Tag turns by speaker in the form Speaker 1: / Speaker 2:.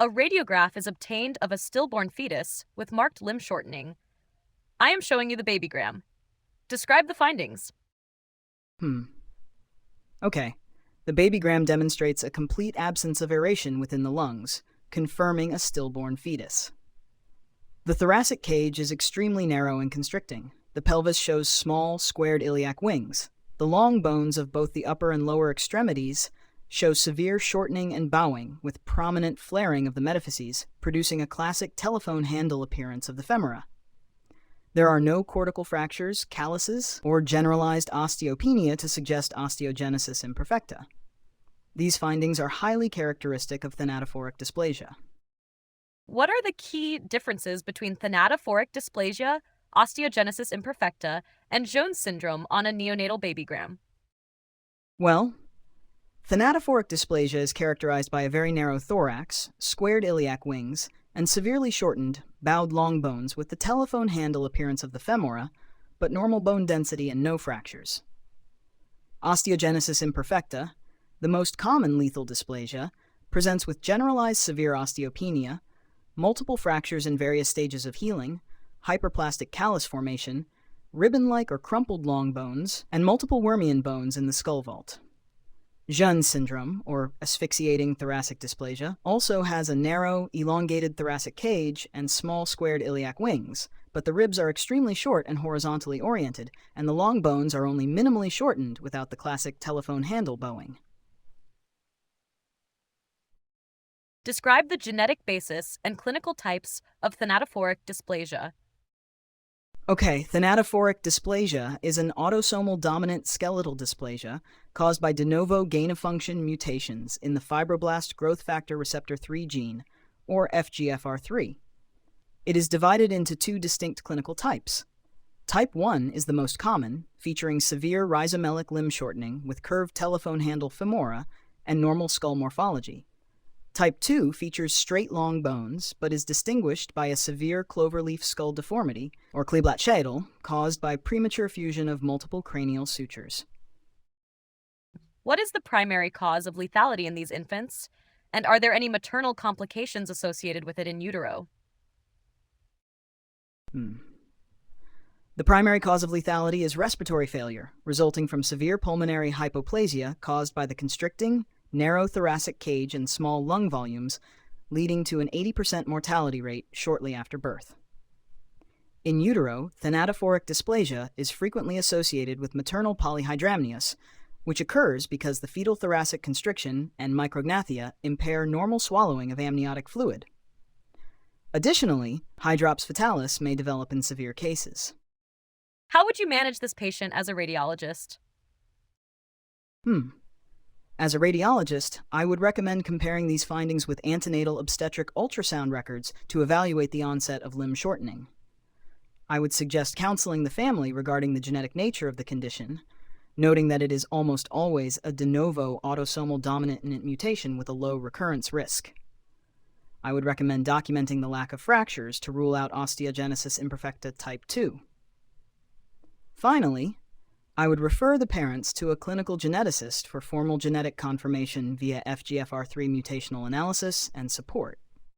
Speaker 1: A radiograph is obtained of a stillborn fetus with marked limb shortening. I am showing you the babygram. Describe the findings.
Speaker 2: Okay. The babygram demonstrates a complete absence of aeration within the lungs, confirming a stillborn fetus. The thoracic cage is extremely narrow and constricting. The pelvis shows small, squared iliac wings. The long bones of both the upper and lower extremities show severe shortening and bowing, with prominent flaring of the metaphyses, producing a classic telephone handle appearance of the femora. There are no cortical fractures, calluses, or generalized osteopenia to suggest osteogenesis imperfecta. These findings are highly characteristic of thanatophoric dysplasia.
Speaker 1: What are the key differences between thanatophoric dysplasia, osteogenesis imperfecta, and Jones syndrome on a neonatal babygram?
Speaker 2: Well, thanatophoric dysplasia is characterized by a very narrow thorax, squared iliac wings, and severely shortened, bowed long bones with the telephone handle appearance of the femora, but normal bone density and no fractures. Osteogenesis imperfecta, the most common lethal dysplasia, presents with generalized severe osteopenia, multiple fractures in various stages of healing, hyperplastic callus formation, ribbon-like or crumpled long bones, and multiple Wormian bones in the skull vault. Jones syndrome, or asphyxiating thoracic dysplasia, also has a narrow, elongated thoracic cage and small squared iliac wings, but the ribs are extremely short and horizontally oriented, and the long bones are only minimally shortened without the classic telephone handle bowing.
Speaker 1: Describe the genetic basis and clinical types of thanatophoric dysplasia.
Speaker 2: Okay, thanatophoric dysplasia is an autosomal dominant skeletal dysplasia caused by de novo gain-of-function mutations in the fibroblast growth factor receptor 3 gene, or FGFR3. It is divided into two distinct clinical types. Type 1 is the most common, featuring severe rhizomelic limb shortening with curved telephone handle femora and normal skull morphology. Type 2 features straight long bones, but is distinguished by a severe cloverleaf skull deformity, or Kleeblatt-Scheitel, caused by premature fusion of multiple cranial sutures.
Speaker 1: What is the primary cause of lethality in these infants? And are there any maternal complications associated with it in utero?
Speaker 2: The primary cause of lethality is respiratory failure, resulting from severe pulmonary hypoplasia caused by the constricting, narrow thoracic cage and small lung volumes, leading to an 80% mortality rate shortly after birth. In utero, thanatophoric dysplasia is frequently associated with maternal polyhydramnios, which occurs because the fetal thoracic constriction and micrognathia impair normal swallowing of amniotic fluid. Additionally, hydrops fetalis may develop in severe cases.
Speaker 1: How would you manage this patient as a radiologist?
Speaker 2: As a radiologist, I would recommend comparing these findings with antenatal obstetric ultrasound records to evaluate the onset of limb shortening. I would suggest counseling the family regarding the genetic nature of the condition, noting that it is almost always a de novo autosomal dominant mutation with a low recurrence risk. I would recommend documenting the lack of fractures to rule out osteogenesis imperfecta type 2. Finally, I would refer the parents to a clinical geneticist for formal genetic confirmation via FGFR3 mutational analysis and support.